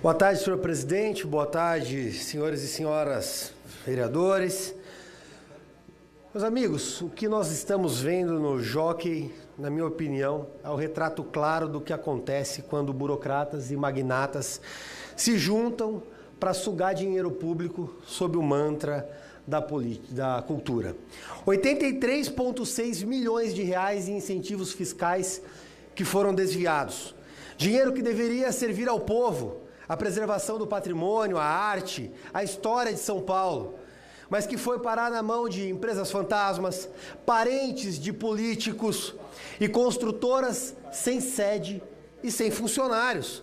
Boa tarde, senhor presidente. Boa tarde, senhores e senhoras vereadores. Meus amigos, o que nós estamos vendo no Jockey, na minha opinião, é o retrato claro do que acontece quando burocratas e magnatas se juntam para sugar dinheiro público sob o mantra da cultura. 83,6 milhões de reais em incentivos fiscais que foram desviados. Dinheiro que deveria servir ao povo, a preservação do patrimônio, a arte, a história de São Paulo, mas que foi parar na mão de empresas fantasmas, parentes de políticos e construtoras sem sede e sem funcionários.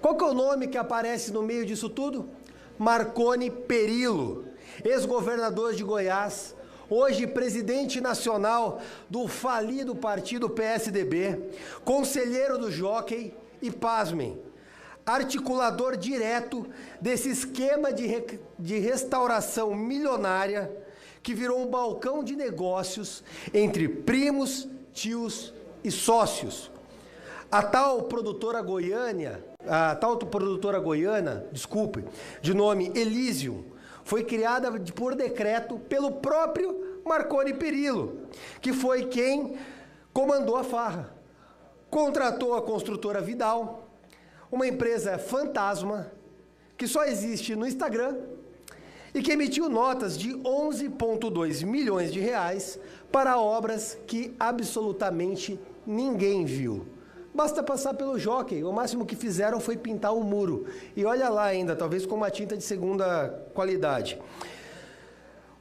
Qual que é o nome que aparece no meio disso tudo? Marconi Perillo, ex-governador de Goiás, hoje presidente nacional do falido partido PSDB, conselheiro do Jockey e, pasmem, articulador direto desse esquema de restauração milionária que virou um balcão de negócios entre primos, tios e sócios. A tal produtora goiana, de nome Elysium, foi criada por decreto pelo próprio Marconi Perillo, que foi quem comandou a farra. Contratou a construtora Vidal, uma empresa fantasma que só existe no Instagram e que emitiu notas de 11,2 milhões de reais para obras que absolutamente ninguém viu. Basta passar pelo Jockey, o máximo que fizeram foi pintar um muro. E olha lá ainda, talvez com uma tinta de segunda qualidade.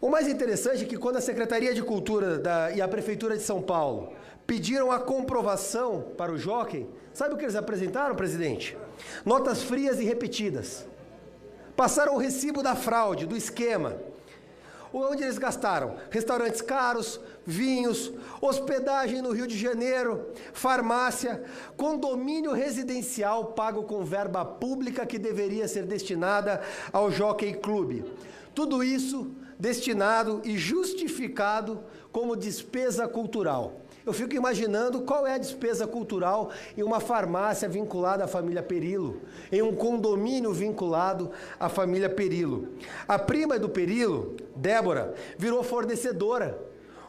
O mais interessante é que quando a Secretaria de Cultura e a Prefeitura de São Paulo pediram a comprovação para o Jockey, sabe o que eles apresentaram, presidente? Notas frias e repetidas. Passaram o recibo da fraude, do esquema. Onde eles gastaram? Restaurantes caros, vinhos, hospedagem no Rio de Janeiro, farmácia, condomínio residencial pago com verba pública que deveria ser destinada ao Jockey Club. Tudo isso destinado e justificado como despesa cultural. Eu fico imaginando qual é a despesa cultural em uma farmácia vinculada à família Perillo, em um condomínio vinculado à família Perillo. A prima do Perillo, Débora, virou fornecedora.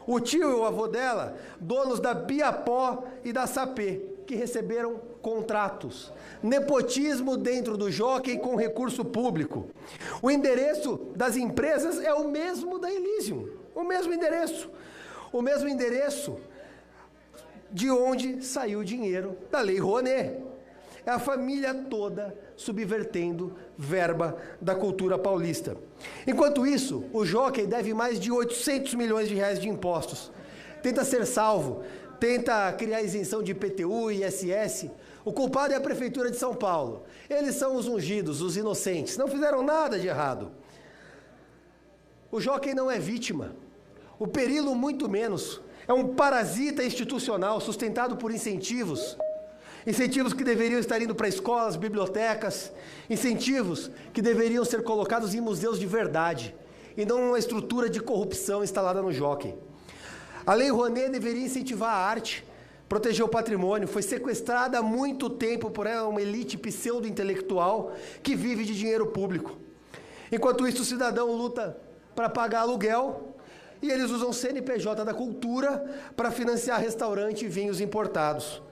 O tio e o avô dela, donos da Biapó e da Sapê, que receberam contratos. Nepotismo dentro do Jockey com recurso público. O endereço das empresas é o mesmo da Elysium. O mesmo endereço. O mesmo endereço de onde saiu o dinheiro da Lei Rouanet. É a família toda subvertendo verba da cultura paulista. Enquanto isso, o Jockey deve mais de 800 milhões de reais de impostos. Tenta ser salvo, tenta criar isenção de IPTU e ISS. O culpado é a Prefeitura de São Paulo. Eles são os ungidos, os inocentes. Não fizeram nada de errado. O Jockey não é vítima. O Perillo muito menos. É um parasita institucional sustentado por incentivos. Incentivos que deveriam estar indo para escolas, bibliotecas. Incentivos que deveriam ser colocados em museus de verdade. E não uma estrutura de corrupção instalada no Jockey. A Lei Rouanet deveria incentivar a arte, proteger o patrimônio. Foi sequestrada há muito tempo por uma elite pseudo-intelectual que vive de dinheiro público. Enquanto isso, o cidadão luta para pagar aluguel e eles usam o CNPJ da cultura para financiar restaurante e vinhos importados.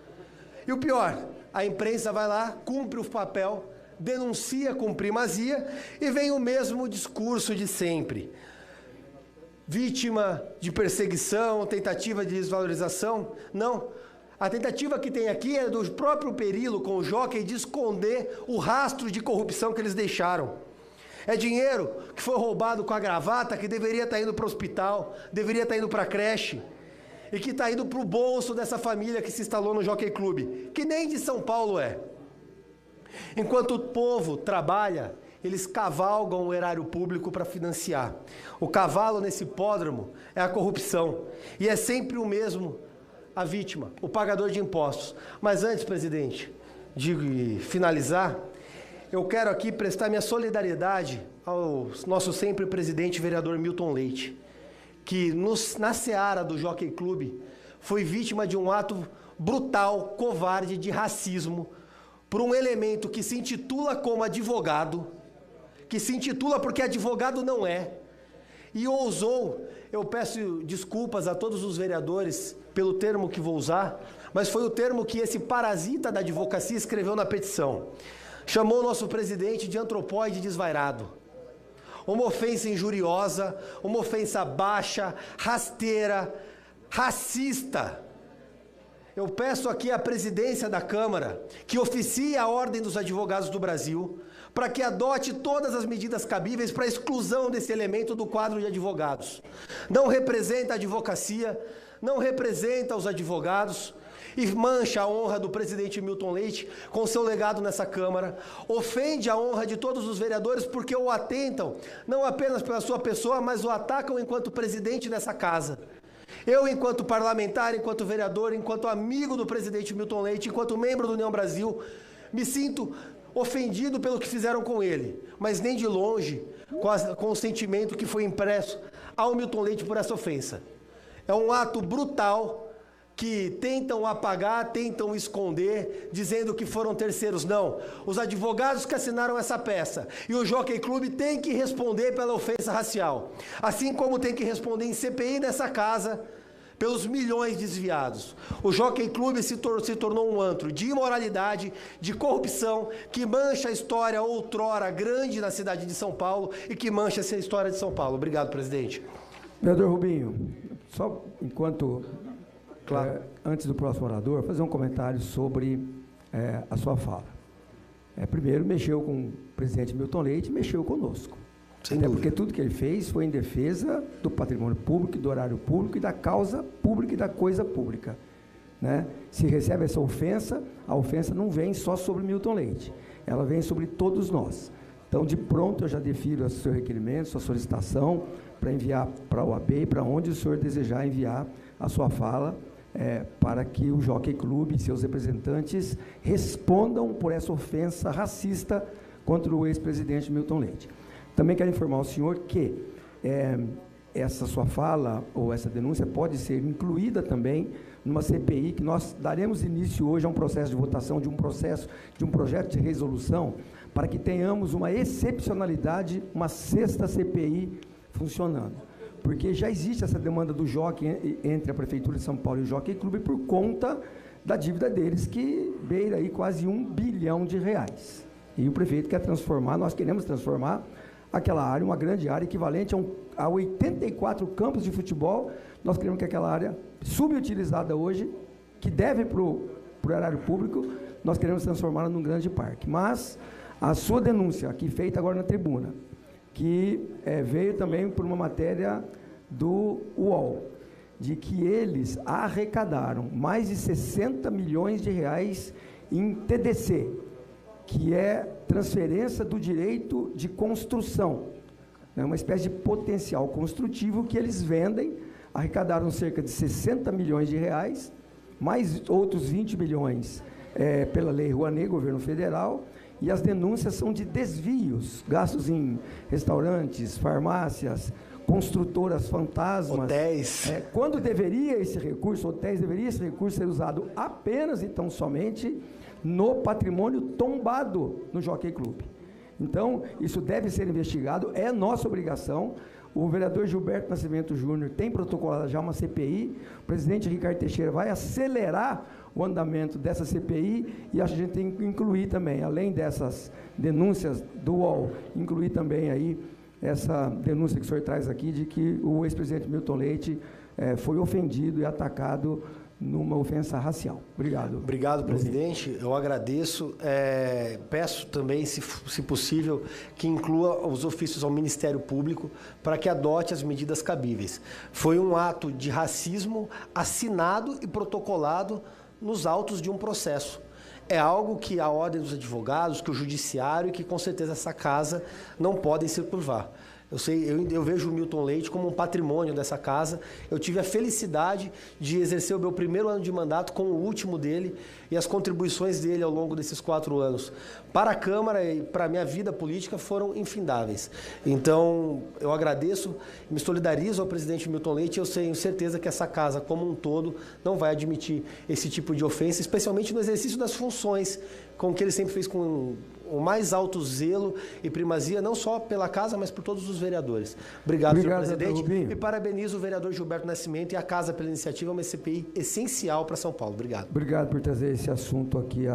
E o pior, a imprensa vai lá, cumpre o papel, denuncia com primazia e vem o mesmo discurso de sempre. Vítima de perseguição, tentativa de desvalorização? Não. A tentativa que tem aqui é do próprio Perillo com o Jockey de esconder o rastro de corrupção que eles deixaram. É dinheiro que foi roubado com a gravata, que deveria estar indo para o hospital, deveria estar indo para a creche, e que está indo para o bolso dessa família que se instalou no Jockey Club, que nem de São Paulo é. Enquanto o povo trabalha, eles cavalgam o erário público para financiar. O cavalo nesse hipódromo é a corrupção, e é sempre o mesmo, a vítima, o pagador de impostos. Mas antes, presidente, de finalizar, eu quero aqui prestar minha solidariedade ao nosso sempre presidente vereador Milton Leite, que na seara do Jockey Club foi vítima de um ato brutal, covarde, de racismo por um elemento que se intitula como advogado, que se intitula porque advogado não é, e ousou, eu peço desculpas a todos os vereadores pelo termo que vou usar, mas foi o termo que esse parasita da advocacia escreveu na petição. Chamou o nosso presidente de antropóide desvairado. Uma ofensa injuriosa, uma ofensa baixa, rasteira, racista. Eu peço aqui à presidência da Câmara que oficie a Ordem dos Advogados do Brasil para que adote todas as medidas cabíveis para a exclusão desse elemento do quadro de advogados. Não representa a advocacia, não representa os advogados e mancha a honra do presidente Milton Leite com seu legado nessa Câmara, ofende a honra de todos os vereadores porque o atentam, não apenas pela sua pessoa, mas o atacam enquanto presidente dessa casa. Eu, enquanto parlamentar, enquanto vereador, enquanto amigo do presidente Milton Leite, enquanto membro do União Brasil, me sinto ofendido pelo que fizeram com ele, mas nem de longe com o sentimento que foi impresso ao Milton Leite por essa ofensa. É um ato brutal que tentam apagar, tentam esconder, dizendo que foram terceiros. Não, os advogados que assinaram essa peça e o Jockey Club têm que responder pela ofensa racial, assim como tem que responder em CPI nessa casa pelos milhões desviados. O Jockey Club se tornou um antro de imoralidade, de corrupção, que mancha a história outrora grande na cidade de São Paulo e que mancha essa história de São Paulo. Obrigado, presidente. Vereador Rubinho, só enquanto... Claro. Antes do próximo orador, fazer um comentário sobre a sua fala. Primeiro, mexeu com o presidente Milton Leite, mexeu conosco. Sem Até dúvida. porque tudo que ele fez foi em defesa do patrimônio público, do horário público e da causa pública e da coisa pública. Né? Se recebe essa ofensa, a ofensa não vem só sobre Milton Leite, ela vem sobre todos nós. Então, de pronto, eu já defiro o seu requerimento, sua solicitação, para enviar para a OAB e para onde o senhor desejar enviar a sua fala, para que o Jockey Club e seus representantes respondam por essa ofensa racista contra o ex-presidente Milton Leite. Também quero informar o senhor que essa sua fala ou essa denúncia pode ser incluída também numa CPI, que nós daremos início hoje a um processo de votação de um projeto de resolução, para que tenhamos uma excepcionalidade, uma sexta CPI funcionando. Porque já existe essa demanda do Jockey entre a Prefeitura de São Paulo e o Jockey Club por conta da dívida deles, que beira aí quase R$1 bilhão. E o prefeito quer transformar, nós queremos transformar aquela área, uma grande área equivalente a 84 campos de futebol. Nós queremos que aquela área subutilizada hoje, que deve para o horário público, nós queremos transformá-la num grande parque. Mas a sua denúncia, aqui feita agora na tribuna, que veio também por uma matéria do UOL, de que eles arrecadaram mais de R$60 milhões em TDC, que é transferência do direito de construção, né, uma espécie de potencial construtivo que eles vendem, arrecadaram cerca de R$60 milhões, mais outros 20 milhões pela Lei Rouanet, governo federal, e as denúncias são de desvios, gastos em restaurantes, farmácias, construtoras fantasmas. Hotéis. Quando deveria esse recurso, deveria esse recurso ser usado apenas e tão somente no patrimônio tombado no Jockey Club. Então, isso deve ser investigado, é nossa obrigação. O vereador Gilberto Nascimento Júnior tem protocolado já uma CPI, o presidente Ricardo Teixeira vai acelerar o andamento dessa CPI e acho que a gente tem que incluir também, além dessas denúncias do UOL, incluir também aí essa denúncia que o senhor traz aqui de que o ex-presidente Milton Leite foi ofendido e atacado numa ofensa racial. Obrigado. Obrigado, presidente. Eu agradeço. Peço também, se possível, que inclua os ofícios ao Ministério Público para que adote as medidas cabíveis. Foi um ato de racismo assinado e protocolado nos autos de um processo. É algo que a Ordem dos Advogados, que o Judiciário e que, com certeza, essa casa não podem se curvar. Eu vejo o Milton Leite como um patrimônio dessa casa. Eu tive a felicidade de exercer o meu primeiro ano de mandato com o último dele e as contribuições dele ao longo desses 4 anos para a Câmara e para a minha vida política foram infindáveis. Então, eu agradeço, me solidarizo ao presidente Milton Leite e eu tenho certeza que essa casa, como um todo, não vai admitir esse tipo de ofensa, especialmente no exercício das funções, com que ele sempre fez com o mais alto zelo e primazia, não só pela casa, mas por todos os vereadores. Obrigado, senhor presidente. E parabenizo o vereador Gilberto Nascimento e a casa pela iniciativa, uma CPI essencial para São Paulo. Obrigado. Obrigado por trazer esse assunto aqui